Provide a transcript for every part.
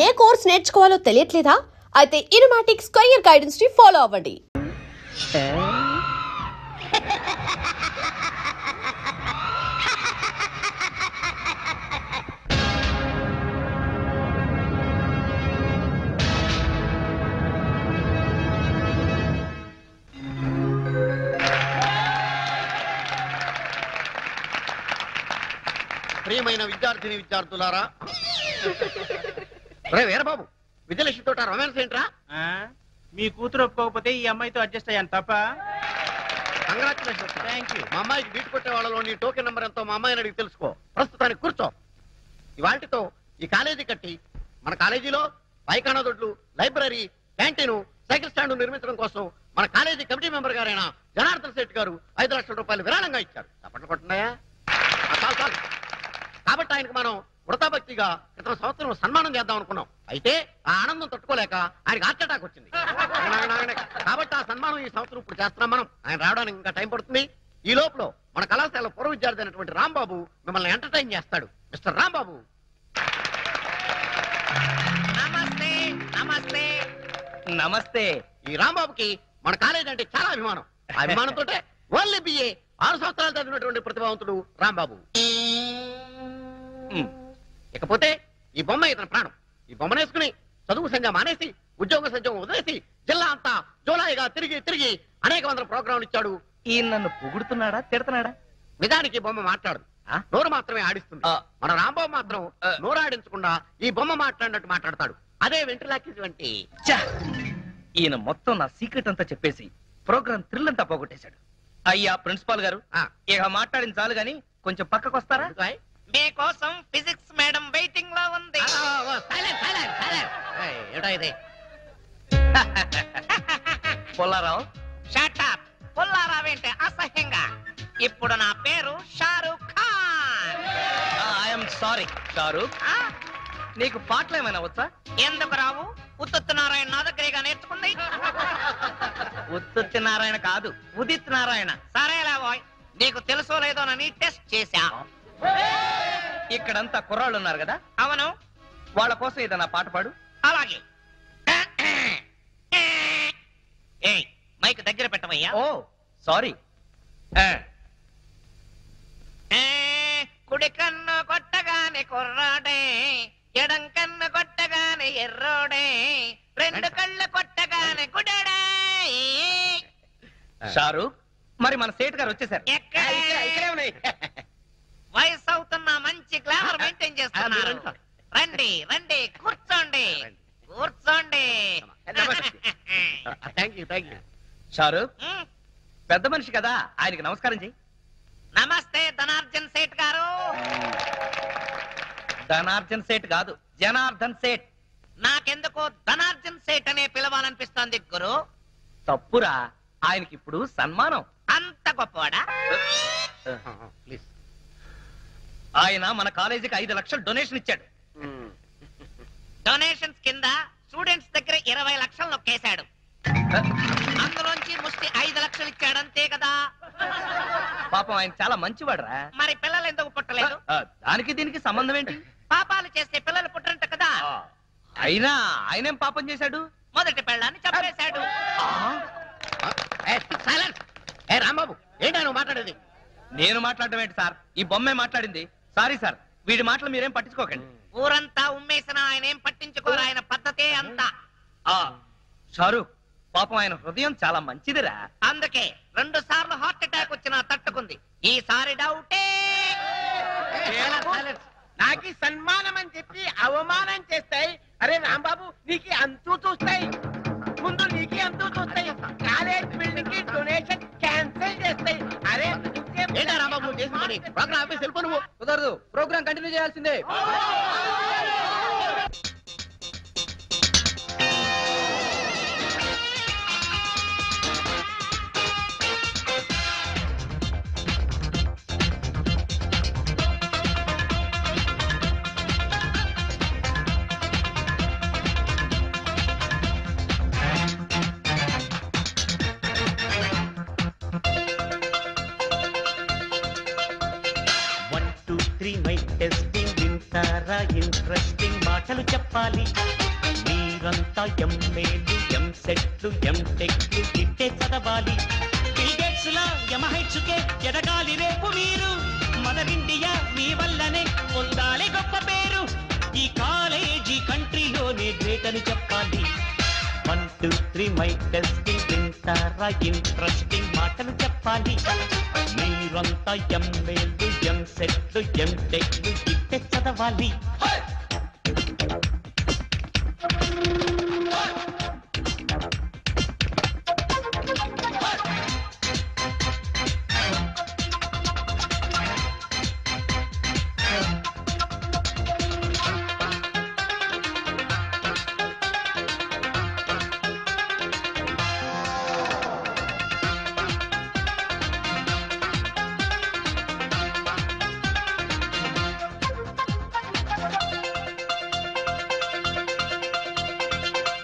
ఏ course నేర్చుకోవాలో తెలియట్లేదా? అయితే ఇనుమాటిక్స్ career guidance ని follow అవ్వండి. ప్రియమైన విద్యార్థిని విద్యార్థులారా, రే వీరబాబు, విజయలక్ష్మి తోట రొమాన్స్ ఏంట్రా? మీ కూతురు ఒప్పుకోకపోతే ఈ అమ్మాయితో అడ్జస్ట్ అయ్యాను తప్ప. కంగ్రాచులేషన్స్. Thank you. మా అమ్మాయికి బీట్ కొట్టే వాళ్ళలో నీ టోకెన్ నెంబర్ ఎంతో మా అమ్మాయిని అడిగి తెలుసుకో. ప్రస్తుతానికి కూర్చో. ఇవాటితో ఈ కాలేజీ కట్టి మన కాలేజీలో పైకానా దొడ్లు, లైబ్రరీ, క్యాంటీన్, సైకిల్ స్టాండ్ నిర్మించడం కోసం మన కాలేజీ కమిటీ మెంబర్ గారైన జనార్దన్ శెట్టి గారు 5 లక్షల రూపాయలు విరాళంగా ఇచ్చారు. తప్పట్లు కొట్టున్నాయా? చాలు చాలు. కాబట్టి ఆయనకు మనం వృతాభక్తిగా క్రితం సంవత్సరం సన్మానం చేద్దాం అనుకున్నాం. అయితే ఆ ఆనందం తట్టుకోలేక ఆయనకు హార్ట్ అటాక్ వచ్చింది. కాబట్టి ఆ సన్మానం ఈ సంవత్సరం ఇప్పుడు చేస్తున్నాం మనం. ఆయన రావడానికి ఇంకా టైం పడుతుంది. ఈ లోపల మన కళాశాల పూర్వ విద్యార్థి అయినటువంటి రాంబాబు మిమ్మల్ని ఎంటర్టైన్ చేస్తాడు. మిస్టర్ రాంబాబు. నమస్తే. నమస్తే. నమస్తే. ఈ రాంబాబుకి మన కాలేజీ అంటే చాలా అభిమానం. ఆ అభిమానంతో ఓన్లీ బిఏ 6 సంవత్సరాలు చదివినటువంటి ప్రతిభావంతుడు రాంబాబు. ఇకపోతే ఈ బొమ్మ ఇతని ప్రాణం. ఈ బొమ్మనేసుకుని చదువు సంధ్య మానేసి ఉద్యోగ సంధ్యం వదిలేసి జిల్లా అంతా జోలాయిగా తిరిగి తిరిగి అనేక వందల ప్రోగ్రాంలు ఇచ్చాడు. ఈయన నన్ను పొగుడుతున్నాడా తిడతాడా? నిజానికి ఈ బొమ్మ మాట్లాడదు, నోరు మాత్రమే ఆడిస్తుంది. మన రాంబాబు మాత్రం నోరు ఆడించకుండా ఈ బొమ్మ మాట్లాడినట్టు మాట్లాడతాడు. అదే వెంట్రులాకి వంటి. ఈయన మొత్తం నా సీక్రెట్ అంతా చెప్పేసి ప్రోగ్రామ్ థ్రిల్ అంతా పోగొట్టేశాడు. అయ్యా ప్రిన్సిపాల్ గారు, ఇక మాట్లాడిన చాలు గాని కొంచెం పక్కకు వస్తారా? మీకోసం ఫిజిక్స్ మేడం వెయిటింగ్ లో ఉంది. పొల్లారావు. Shut up. పుల్లారావేంటే అసహ్యంగా. ఇప్పుడు నా పేరు షారూక్ ఖాన్. I'm sorry Shahrukh. నీకు పాటలు ఏమైనా వచ్చా? ఎందుకు రావు? ఉత్తు నారాయణ నా దగ్గరేగా నేర్చుకుంది. ఉత్తుత్తి నారాయణ కాదు, ఉదిత్ నారాయణ. సరేలా బాయ్, నీకు తెలుసో లేదోనని టెస్ట్ చేశా. ఇక్కడంతా కుర్రాళ్ళు ఉన్నారు కదా? అవును. వాళ్ళ కోసం ఏదన్నా పాట పాడు. అలాగే. ఏయ్, మైక్ దగ్గర పెట్టవయ్యా. ఓ సారీ. కుడి కన్ను కొట్టగానే కుర్రాడే, ఎడం కన్ను కొట్టగానే ఎర్రోడే, 2 కళ్ళు కొట్టగానే గుడడే. షారూక్, మరి మన సేట్ గారు వచ్చేసారు. ఇక్కడే ఉన్నాయి. వయసు అవుతున్న మంచి గ్లామర్ మెయింటైన్ చేస్తున్నారు. రండి రండి, కూర్చోండి కూర్చోండి. షారూక్, పెద్ద మనిషి కదా, ఆయనకి నమస్కారం చెయ్యి. నమస్తే ధనార్జన్ సేట్ గారు. ధనార్జన్ సేట్ కాదు, జనార్దన్ సేట్. నాకెందుకో ధనార్జన్ సేట్ అనే పిలవాలనిపిస్తోంది గురు. తప్పురా, ఆయనకి ఇప్పుడు సన్మానం. అంత గొప్పవాడా? ఆయన మన కాలేజీకి 5 లక్షలు డొనేషన్ ఇచ్చాడు. డొనేషన్స్ కింద స్టూడెంట్స్ దగ్గర 20 లక్షలు నొక్కేశాడు. అందులోంచి ముష్టి 5 లక్షలు ఇచ్చాడు, అంతే కదా? పాపం ఆయన చాలా మంచివాడురా. మరి పిల్లలు ఎందుకు పుట్టలేదు? దానికి దీనికి సంబంధం ఏంటి? పాపాలు చేస్తే పిల్లలు పుట్టరంట కదా. అయినా ఆయనేం పాపం చేశాడు? మొదటి పెళ్ళాన్ని చంపేశాడు. రాంబాబు, ఏంటా నువ్వు మాట్లాడేది? నేను మాట్లాడడం ఏంటి సార్? ఈ బొమ్మే మాట్లాడింది. సారీ సార్, వీడి మాటలు మీరేం పట్టించుకోకండి. ఊరంతా ఉమ్మేసిన ఆయన ఏం పట్టించుకోరు. ఆయన పద్ధతే అంతా. షారూక్, పాపం ఆయన హృదయం చాలా మంచిదిరా. అందుకే 2 సార్లు హార్ట్ అటాక్ వచ్చినా తట్టుకుంది. ఈసారి డౌటే. నాకి సన్మానం అని చెప్పి అవమానం చేస్తాయి. అరే రాంబాబు, నీకు అంతూ చూస్తాయి. ముందు నీకు అంతూ చూస్తాయి. కాలేజ్ బిల్డింగ్ కి డొనేషన్ క్యాన్సిల్ చేస్తాయి. అరే ఏంటా రాంబాబు నువ్వు చేసిన పని? ప్రోగ్రామ్ ఆఫీస్ వెళ్ళిపో. నువ్వు కుదరదు, ప్రోగ్రామ్ కంటిన్యూ చేయాల్సిందే. Testing, intra, interesting. చెప్పాలి. మీరంతా ఎంఏలు ఎంసెట్లు ఎంటెక్లు ఇట్టే చదవాలి. బిల్గేట్స్ లా యమహైట్స్కే ఎదగాలి రేపు మీరు. మదర్ ఇండియా మీ వల్లనే పొందాలి గొప్ప పేరు. ఈ కాలేజీ కంట్రీలోనే గ్రేట్ అని చెప్పాలి. 1 2 3 మై టెస్టింగ్ వింటారా ఇంట్రెస్టింగ్ మాటలు చెప్పాలి. మీరంతా ఎంఏలు ఎంసెట్లు ఎంటెక్లు ఇట్టే చదవాలి.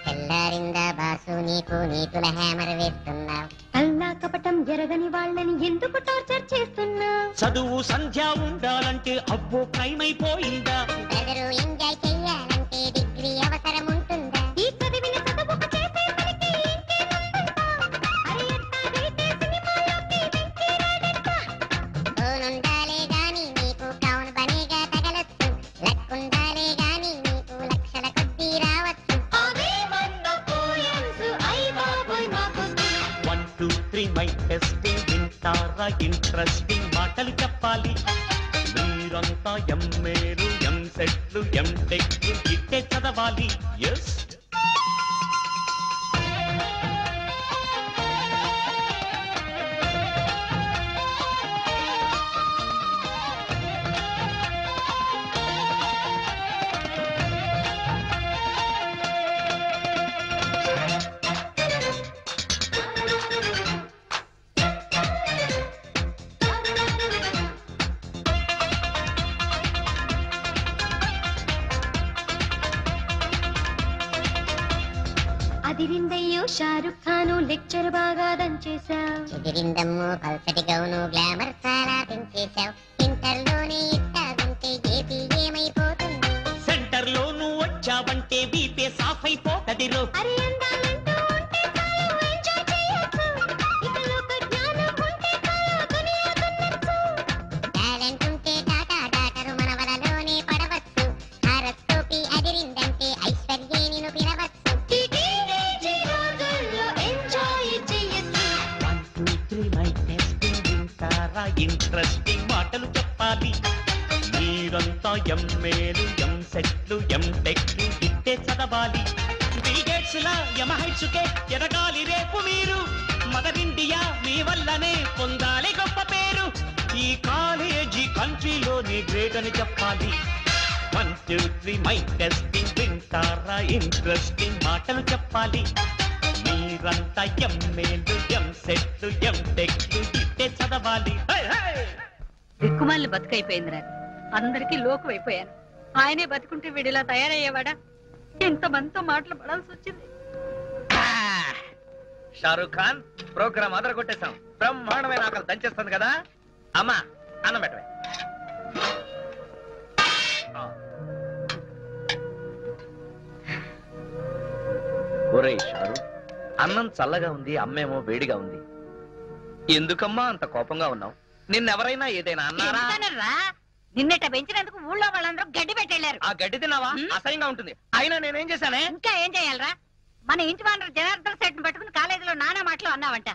తెల్లారిందా బాసు నీకు నీతుల హ్యామర్ వేస్తున్నావు. అల్లా కపటం ఎరగని వాళ్ళని ఎందుకు టార్చర్ చేస్తున్నావు? చదువు సంధ్య ఉండాలంటే అబ్బో క్రైమ్ అయిపోయిందా? బ్రదరు ఎంజాయ్ చెయ్యాలంటే డిగ్రీ అవసరం ఉంటుందా? ఈ చదివిన చదువుకు చేసే పనికి ఇంకేముందంటా? అరే ఎట్టాగైతే సినిమాలోకి వెంకీ రాడంటా. ఫోనుండాలే గాని నీకు క్రౌన్ బనేగా తగలొచ్చు. లక్కుండాలే గాని నీకు లక్షల కొద్దీ రావచ్చు. అవేమన్నా పోయమ్స్, అయ్ బాబోయ్ మాకొద్దు. 1 2 3 మై టెస్టింగ్ వింటారా ఇంట్రెస్టింగ్ మాటలు చెప్పాలి. మీరంతా ఎంఏలు ఎంసెట్లు ఎంటెక్లు ఇట్టే చదవాలి. ఎస్ అదిరిందయ్యో షారుఖ్ ఖాను లెక్చర్ బాగా దంచేశావు. చెదిరిందమ్ము పల్సటి గౌను గ్లామర్ చాలా పెంచేశావు. ఇంటర్లోనే ఇట్టాగుంటే ఏపీ ఏమైపోతుంది? సెంటర్ లో నువ్వు వచ్చావంటే బీపీ సాఫ్ అయిపోతదిరో. అరే అందాలంటూ ఉంటే చాలు ఎంజాయ్ చేయొచ్చు. ఇక లోక జ్ఞానం ఉంటే చాలు దునియా దున్నచ్చు. టాలెంట్ ఉంటే టాటా డాటరు మనవలలోనే పడవచ్చు. హారస్కోపి అదిరిందంటే ఐశ్వర్యే నిన్ను పిలవచ్చు. ఈ టీనేజీ రోజుల్లో ఎంజాయ్ చేయొచ్చు. 1 2 3 మై టెస్టింగ్ వింటారా ఇంట్రెస్టింగ్ మాటలు చెప్పాలి. మీరంతా ఎంఏలు ఎంసెట్లు ఎంటెక్లు ఇట్టే చదవాలి. బిల్గేట్స్ లా యమహైట్స్కే ఎదగాలి రేపు మీరు. మదర్ ఇండియా మీ వల్లనే పొందాలి గొప్ప పేరు. ఈ కాలేజీ కంట్రీలోనే గ్రేట్ అని చెప్పాలి. 1 2 3 మై టెస్టింగ్ వింటారా ఇంట్రెస్టింగ్ మాటలు చెప్పాలి. మీరంతా ఎంఏలు ఎంసెట్లు ఎంటెక్లు ఇట్టే చదవాలి. హై, హై! దిక్కుమాలి బతుకైపోయిందిరా. అందరికీ లోకు అయిపోయాను. ఆయనే బతుకుంటే వీడిలా తయారయ్యేవాడా? ఎంతమందితో మాటలు పడాల్సి వచ్చింది. షారూక్ ఖాన్ ప్రోగ్రామ్ అదర కొట్టేశాం. బ్రహ్మాండమైన ఆకలి దంచేస్తుంది కదా. అమ్మా అన్నం పెట్టవే. ఒరేయ్ షారు, అన్నం చల్లగా ఉంది, అమ్మేమో వేడిగా ఉంది. ఎందుకమ్మా అంత కోపంగా ఉన్నావు? నిన్నెవరైనా ఏదైనా అన్నారా? ఎందుకనర్రా? నిన్నట పెంచినందుకు ఊళ్ళో వాళ్ళందరూ గడ్డి పెట్టెళ్ళారు. ఆ గడ్డి తిన్నావా? అసహ్యంగా ఉంటుంది. అయినా నేనేం చేశానే? ఇంకా ఏం చేయాలరా? మన ఇంటి వానరు జనార్దన్ సెట్ పట్టుకుని కాలేజీలో నానా మాటలు అన్నావంట.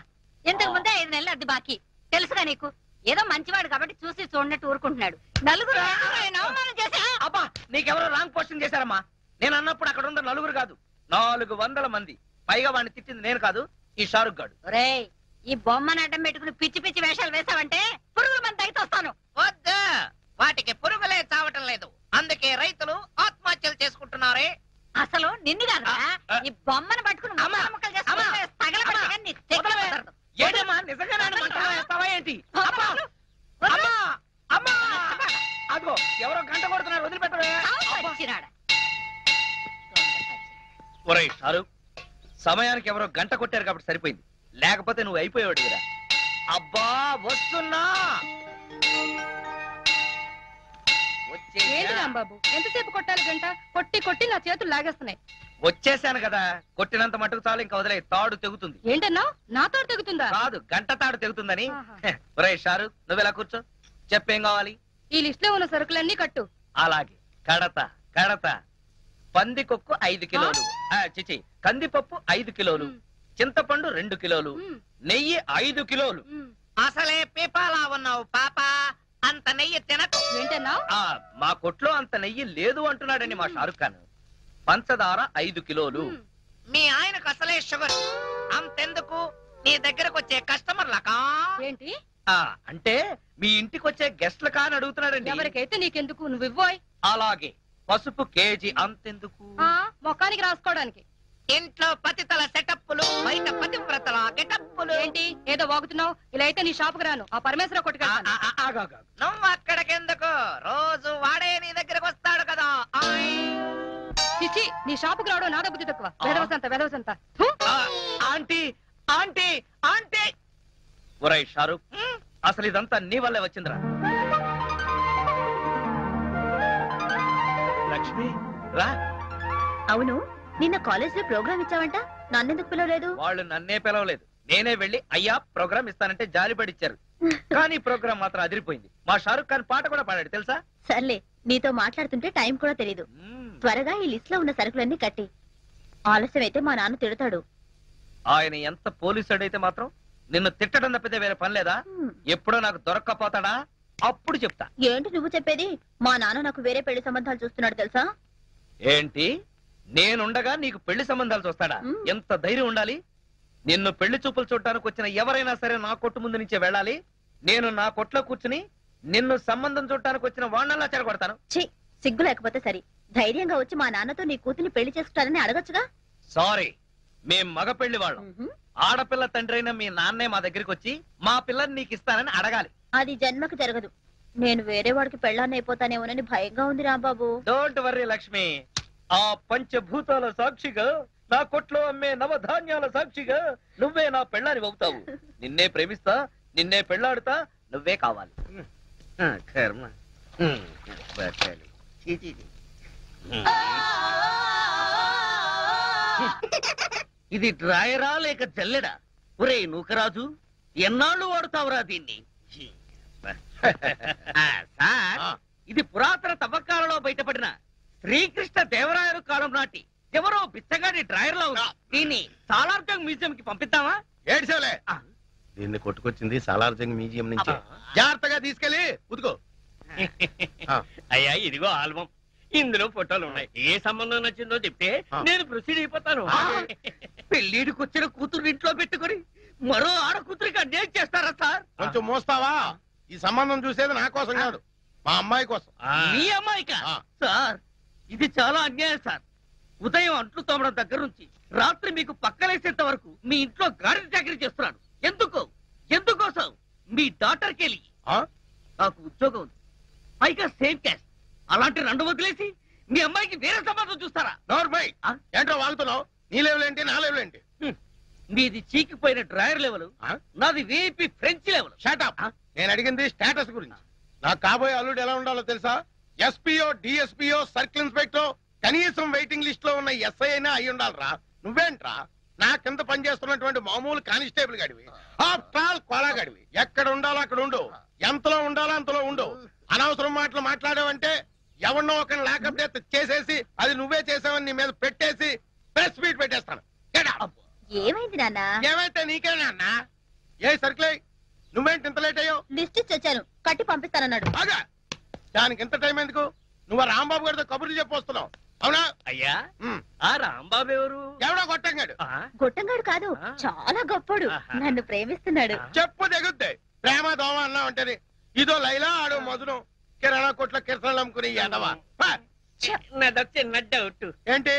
ఇంతకు ముందే 5 నెలలు అద్దె బాకీ. తెలుసుగా నీకు? ఏదో మంచివాడు కాబట్టి చూసి చూడనట్టు ఊరుకుంటున్నాడు. నలుగురు అవమానం చేశా. అబ్బా, నీకెవరో రాంగ్ పోస్టింగ్ చేశారమ్మా. నేను అన్నప్పుడు అక్కడ ఉన్న నలుగురు కాదు, 400 మంది. పైగా వాడిని తిట్టింది నేను కాదు, ఈ షారుఖ్ గాడు. ఒరేయ్, ఈ బొమ్మను అడ్డం పెట్టుకుని పిచ్చి పిచ్చి వేషాలు వేసావంటే పురుగుల మంది అయితే వస్తాను. వద్దు, వాటికి పురుగులే చావటం లేదు. అందుకే రైతులు ఆత్మహత్యలు చేసుకుంటున్నారే. అసలు నిన్ను కాదురా, ఈ బొమ్మను పట్టుకుని అమ్మా, ముక్కలు అమ్మా, చేసుకుంటే తగలబెట్టగా నీ తెగ కుదరదు. ఏంటమ్మా నిజంగా నన్ను మంటలో వేస్తావా ఏంటి? అబ్బా, అమ్మా, అమ్మా! అదిగో ఎవరో గంట కొడుతున్నారు, వదిలిపెట్టవే. అబ్బా. వచ్చినాడా? ఒరేయ్ షారుఖ్, సమయానికి ఎవరో గంట కొట్టారు కాబట్టి సరిపోయింది. లేకపోతే నువ్వు అయిపోయాడు కదా. అబ్బా వస్తున్నా. వచ్చి ఏంటి రాంబాబు ఎంతసేపు కొట్టాలి గంట కొట్టి కొట్టి నా చేతులు లాగేస్తున్నాయి. వచ్చేసాను కదా, కొట్టినంత మటుకు చాలు, ఇంకా వదిలే, తాడు తెగుతుంది. ఏంటన్నా నాతో తెగుతుందా? కాదు, గంట తాడు తెగుతుందని. ఆహా. ఒరేయ్ షారుఖ్, నువ్వెలా కూర్చో, చెప్పేం కావాలి? ఈ లిస్ట్ లో ఉన్న సరుకులన్నీ కట్టు. అలాగే, కడత కడత. పందికొక్కు 5 కిలోలు, చిచి, కందిపప్పు 5 కిలోలు, చింతపండు 2 కిలోలు, నెయ్యి 5 కిలోలు. అసలే పీపాలా ఉన్నావు పాప, అంత నెయ్యి తినకు. ఏంటన్నా? మా కొట్లో అంత నెయ్యి లేదు అంటున్నాడండి మా షారుఖ్ ఖాన్. పంచదార 5 కిలోలు. మీ ఆయనకు అసలే షుగర్, అంతెందుకు నీ దగ్గరకు వచ్చే కస్టమర్లకా? ఏంటి? అంటే మీ ఇంటికి వచ్చే గెస్ట్ల కాని అడుగుతున్నాడండి. ఎవరికైతే నీకెందుకు, నువ్వు ఇవ్వోయ్. అలాగే, పసుపు కేజీ అంతెందుకు? మొఖానికి రాసుకోవడానికి. ఇంట్లో పతితల సెటప్పులు, బయట పతివ్రతల గెటప్పులు. ఏంటి ఏదో వాగుతున్నావు? ఇలా అయితే నీ షాపుకి రాను, ఆ పరమేశ్వర కొట్టుకెళ్తాను. నువ్వు అక్కడికెందుకు, రోజు వాడే నీ దగ్గరకు వస్తాడు కదా. ఆయ్. చిచ్చి, నీ షాపుకి రావడం నాదో బుద్ధి తక్కువ. వెదవసంత ఆంటీ ఆంటీ ఆంటీ. ఒరేయ్ షారుఖ్, అసలు ఇదంతా నీ వల్లే వచ్చిందిరా. లక్ష్మి రా. అవును, నిన్న కాలేజ్ లో ప్రోగ్రామ్ ఇచ్చావంట, నన్నెందుకు పిలవలేదు? వాళ్ళు నన్నే పిలవలేదు, నేనే వెళ్ళి అయ్యా ప్రోగ్రామ్ ఇస్తానంటే జాలిపడిచ్చారు. కానీ ప్రోగ్రామ్ మాత్రం అదిరిపోయింది. మా షారుఖ్ ఖాన్ పాట కూడా పాడాడు తెలుసా? సర్లే, నీతో మాట్లాడుతుంటే టైం కూడా తెలీదు. త్వరగా ఈ లిస్ట్ లో ఉన్న సరుకులన్నీ కట్టి, ఆలస్యం అయితే మా నాన్న తిడతాడు. ఆయన ఎంత పోలీసుడైతే మాత్రం నిన్ను తిట్టడం తప్పితే వేరే పని లేదా? ఎప్పుడో నాకు దొరక్కపోతాడా? అప్పుడు చెప్తా. ఏంటి నువ్వు చెప్పేది? మా నాన్న నాకు వేరే పెళ్లి సంబంధాలు చూస్తున్నాడు తెలుసా? ఏంటి, నేనుండగా నీకు పెళ్లి సంబంధాలు చూస్తాడా? ఎంత ధైర్యం ఉండాలి! నిన్ను పెళ్లి చూపులు చూడటానికి వచ్చిన ఎవరైనా సరే నా కొట్టు ముందు నుంచే వెళ్ళాలి. నేను నా కొట్లో కూర్చుని నిన్ను సంబంధం చూడటానికి వచ్చిన వాణ్ణల్లా చెరగొడతాను. ఛీ, సిగ్గు లేకపోతే సరి. ధైర్యంగా వచ్చి మా నాన్నతో నీ కూతుర్ని పెళ్లి చేసుకుంటారని అడగొచ్చుగా. సారీ, మేం మగ పెళ్లి వాళ్ళం. ఆడపిల్ల తండ్రి అయిన మీ నాన్నే మా దగ్గరికి వచ్చి మా పిల్లని నీకు ఇస్తానని అడగాలి. అది జన్మకు జరగదు. నేను వేరే వాడికి పెళ్ళాన్ని అయిపోతానేమోనని భయంగా ఉంది రాంబాబు. డోంట్ వర్రీ లక్ష్మి, ఆ పంచభూతాల సాక్షిగా, నా కొట్లో అమ్మే నవధాన్యాల సాక్షిగా నువ్వే నా పెళ్ళాని అవుతావు. నిన్నే ప్రేమిస్తా, నిన్నే పెళ్ళాడుతా, నువ్వే కావాలి. కర్మ. ఇది డ్రాయరా లేక జల్లెడా? ఒరే నూకరాజు, ఎన్నాళ్ళు వాడుతావురా దీన్ని? సార్, ఇది పురాతన తవ్వకాలలో బయటపడిన శ్రీకృష్ణ దేవరాయలు కాలం నాటి ఎవరో బిచ్చగాడి డ్రాయర్ లో ఉంది. దీన్ని సాలార్జంగ్ మ్యూజియం కి పంపిద్దామా? ఏడ్చోలే, దీన్ని కొట్టుకొచ్చింది సాలార్జంగ్ మ్యూజియం నుంచి. జాగ్రత్తగా తీసుకెళ్ళి ఉతుకో. అయ్యా, ఇదిగో ఆల్బం, ఇందులో ఫోటోలు ఉన్నాయి. ఏ సంబంధం నచ్చిందో చెప్తే నేను ప్రొసీడ్ అయిపోతాను. పెళ్లిడికి వచ్చిన కూతురు ఇంట్లో పెట్టుకుని మరో ఆడ కూతురికి అన్యాయం చేస్తారా సార్? కొంచెం మోస్తావా? ఈ సంబంధం చూసేది నా కోసం కాదు, మా అమ్మాయి కోసం. మీ అమ్మాయికా? సార్, ఇది చాలా అన్యాయం సార్. ఉదయం అంట్లు తోమడం దగ్గర నుంచి రాత్రి మీకు పక్కలేసేంత వరకు మీ ఇంట్లో గాడి చాకరీ చేస్తున్నాడు. ఎందుకోసం? మీ డాక్టర్కి వెళ్ళి నాకు ఉద్యోగం ఉంది, పైగా సేమ్ క్యాస్ట్, అలాంటి రెండు వదిలేసి మీ అమ్మాయికి వేరే సంబంధం చూస్తారా? నోర్మై, ఏంట్రా వాగుతున్నావు? నీ లెవెల్ ఏంటి, నా లెవెల్ ఏంటి? మీది చీకిపోయిన డ్రాయర్ లెవెల్, నాది వీపీ ఫ్రెంచ్ లెవెల్. షాటప్. నేను అడిగింది స్టేటస్ గురించి. నాకు కాబోయే అల్లుడు ఎలా ఉండాలో తెలుసా? ఎస్పీఓ, డిఎస్పీఓ, సర్కిల్ ఇన్స్పెక్టర్, కనీసం వెయిటింగ్ లిస్ట్ లో ఉన్న ఎస్ఐ అయినా అయి ఉండాలరా. నువ్వేంట్రా నా కింద పనిచేస్తున్నటువంటి మామూలు కానిస్టేబుల్ గడివి, ఆఫ్టర్ ఆల్ కోలాగడివి. ఎక్కడ ఉండాలో అక్కడ ఉండు, ఎంతలో ఉండాలో అంతలో ఉండు. అనవసరం మాటలు మాట్లాడావంటే ఎవరినో ఒకరిని లాకప్ డెత్ చేసేసి అది నువ్వే చేసావని నీ మీద పెట్టేసి ప్రెస్ మీట్ పెట్టేస్తాను. ఏమైంది నాన్న? ఏమైతే నీకేనా అన్న? ఏ సర్కిల్, నువ్వేంటి ఇంత లేట్ అయ్యావు? లిస్ట్ ఇచ్చి వచ్చాను, కట్టి పంపిస్తానన్నాడు. బాగా దానికి ఎంత టైం ఎందుకు? నువ్వు రాంబాబు గారితో కబుర్లు చెప్పొస్తున్నావు, అవునా? అయ్యా, ఆ రాంబాబు ఎవరు? ఎవడో కొట్టంగాడు. గొట్టంగాడు కాదు, చాలా గొప్పడు, నన్ను ప్రేమిస్తున్నాడు. చెప్పు తెగుద్ది. ప్రేమ దోమ అన్నావు అంటే ఇదో లైలా, ఆడో మధురం, కిరాణా కొట్ల కిరసనాలు అమ్ముకుని ఎదవా. నాదో చిన్న డౌట్. ఏంటి?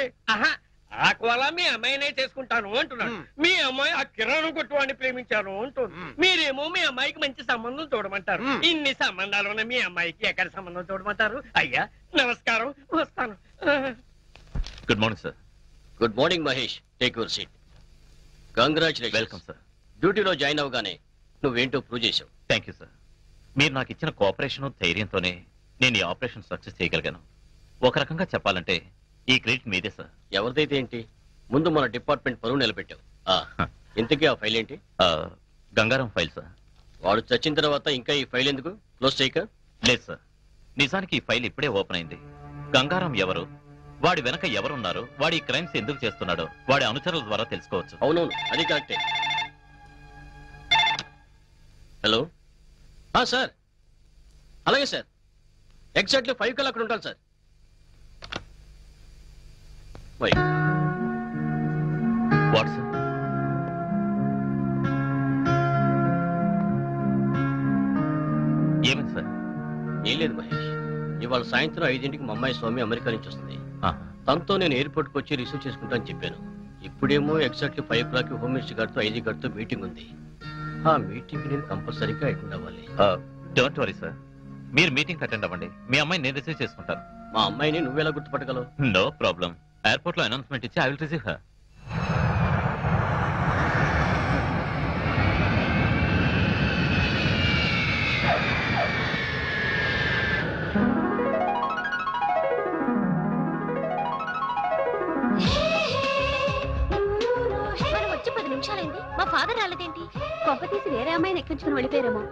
ఆ కోలా మీ అమ్మాయినే చేసుకుంటాను అంటున్నాడు. మీ అమ్మాయి ఆ కిరాణం కొట్టు వాడిని ప్రేమించాను అంటుంది. మీరేమో మీ అమ్మాయికి మంచి సంబంధం చూడమంటారు. ఇన్ని సంబంధాలు ఉన్న మీ అమ్మాయికి ఎక్కడ సంబంధం చూడమంటారు? అయ్యా నమస్కారం, వస్తాను. Good morning sir. Good morning Mahesh, take your seat. Congratulation. Welcome sir. డ్యూటీలో జాయిన్ అవగానే నువ్వేంటో ప్రూవ్ చేశావు. Thank you sir. మీరు నాకు ఇచ్చిన కోఆపరేషన్ ధైర్యంతోనే నేను ఈ ఆపరేషన్ సక్సెస్ చేయగలిగాను. ఒక రకంగా చెప్పాలంటే ఈ క్రెడిట్ మీదే సార్. ఎవరిదైతే ఏంటి, ముందు మన డిపార్ట్మెంట్ పరువు నిలబెట్టావు. ఇంతకీ ఆ ఫైల్ ఏంటి? Gangaram file sir. వాడు చచ్చిన తర్వాత ఇంకా ఈ ఫైల్ ఎందుకు క్లోజ్ చేయక? లేదు సార్, నిజానికి ఈ ఫైల్ ఇప్పుడే ఓపెన్ అయింది. గంగారం ఎవరు, వాడి వెనక ఎవరున్నారు, వాడి ఈ క్రైమ్స్ ఎందుకు చేస్తున్నాడో వాడి అనుచరుల ద్వారా తెలుసుకోవచ్చు. అవునవును, అది కరెక్టే. హలో సార్, అలాగే సార్, ఎగ్జాక్ట్లీ 5 కల్లా అక్కడ ఉంటాను సార్. Why what sir? ఏమైంది సార్? ఏం లేదు మహేష్, ఇవాళ సాయంత్రం 5ంటికి మా అమ్మాయి స్వామి అమెరికా నుంచి వస్తుంది. తనతో నేను ఎయిర్పోర్ట్కి వచ్చి రిసీవ్ చేసుకుంటానని చెప్పాను. ఇప్పుడేమో ఎగ్జాక్ట్లీ 5 o'clock హోమ్ మినిస్టర్ గారితో ఐజీ గారితో మీటింగ్ ఉంది. ఆ మీటింగ్ నేను కంపల్సరీగా అటెండ్ అవ్వాలి. డోంట్ వరీ సార్, మీరు మీటింగ్ అటెండ్ అవ్వండి. మీ అమ్మాయిని నేను రిసీవ్ చేసుకుంటాను. మా అమ్మాయిని నువ్వెలా గుర్తుపట్టగలవు? No problem. ఎయిర్పోర్ట్ లో అనౌన్స్మెంట్ ఇచ్చి ఐ విల్ రిసీవ్ హర్. మనం వచ్చి 10 నిమిషాలైంది, మా ఫాదర్ రాలేదేంటి? కొంప తీసి వేరే అమ్మాయిని ఎక్కించుకుని వెళ్ళిపోయారేమో.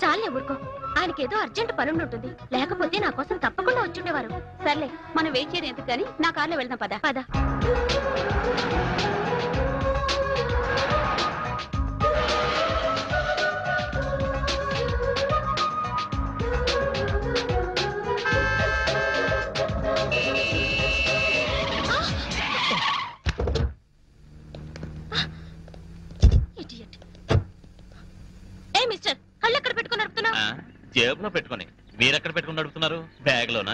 చాలే ఊరుకో, ఆయనకేదో అర్జెంట్ పనుండి ఉంటుంది, లేకపోతే నా కోసం తప్పకుండా వచ్చుండేవారు. సర్లే, మనం వెయిట్ చేయడం ఎందుకు కానీ నా కార్లో వెళ్దాం. పద పద. ఏ మిస్టర్, కళ్ళు ఎక్కడ పెట్టుకుని నడుపుతున్నావు? జేబులో పెట్టుకొని. మీరెక్కడ పెట్టుకుని నడుపుతున్నారు? బ్యాగ్ లోనా?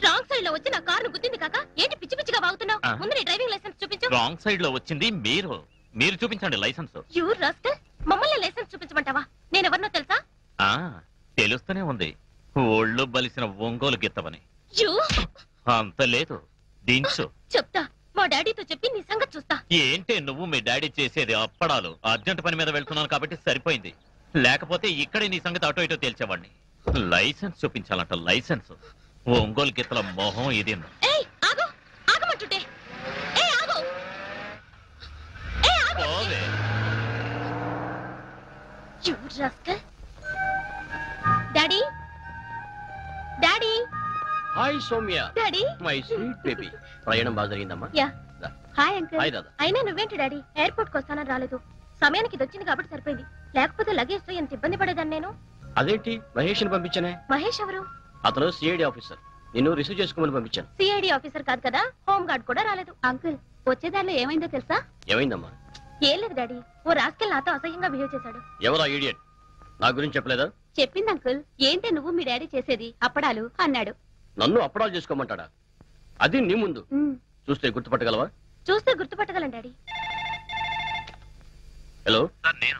రాంగ్ సైడ్ లో వచ్చి నా కారును గుద్దింది కాక ఏంటి పిచ్చి పిచ్చిగా వాగుతున్నావు? ముందు నీ డ్రైవింగ్ లైసెన్స్ చూపించు. రాంగ్ సైడ్ లో వచ్చింది మీరు. మీరు చూపించండి లైసెన్స్. యూ రాస్కల్, మమ్మల్ని లైసెన్స్ చూపించమంటావా? నేనెవరినో తెలుసా? తెలుస్తూనే ఉంది, ఒళ్ళు బలిసిన ఒంగోలు గిత్తవని. యూ అంత లేదు, దించు. చెప్తా, మా డాడీతో చెప్పి నీ సంగతి చూస్తా. ఏంటి నువ్వు మీ డాడీ చేసేది? అప్పడాలు. అర్జెంట్ పని మీద వెళ్తున్నాను కాబట్టి సరిపోయింది, లేకపోతే ఇక్కడే నీ సంగతి అటో ఇటో తేల్చేవాడిని. లైసెన్స్ చూపించాలంట, లైసెన్స్. ఒంగోలు గిత్తల మొహం ఇది. ఏయ్ ఆగు, ఆగమంటుంటే. ఏయ్ ఆగు, ఏయ్ ఆగు. You rascal. Daddy, daddy. Hi Sowmya. Daddy. My sweet baby. ప్రయాణం బాగా జరిగిందమ్మా? యా. Hi uncle. హాయ్ దాదా. అయినా నువ్వేంటి డాడీ ఎయిర్పోర్ట్ కి వస్తానని రాలేదు? సమయానికి ఇది వచ్చింది కాబట్టి సరిపోయింది, లేకపోతే లగేజ్ తో ఎంత ఇబ్బంది పడేదాన్ని నేను. అదేంటి మహేష్ ని పంపించానే? మహేష్ ఎవరు? అతను సిఐడి ఆఫీసర్, నిన్ను రిసీవ్ చేసుకోమని పంపించాను. సిఐడి ఆఫీసర్ కాదు కదా, హోమ్ గార్డ్ కూడా రాలేదు. అంకుల్, వచ్చేదారిలో ఏమైందో తెలుసా? ఏమైందమ్మా? ఏం లేదు డాడీ, ఓ రాస్కెల్ నాతో అసహ్యంగా బిహేవ్ చేశాడు. ఎవరా ఈడియట్? నా గురించి చెప్పలేదా? చెప్పింది అంకుల్. ఏంటే నువ్వు మీ డాడీ చేసేది అప్పడాలు అన్నాడు. నన్ను అప్పడాలు చేసుకోమంటాడా? అది నీ ముందు చూస్తే గుర్తుపట్టగలవా? చూస్తే గుర్తుపట్టగలను డాడీ. హలో నేను.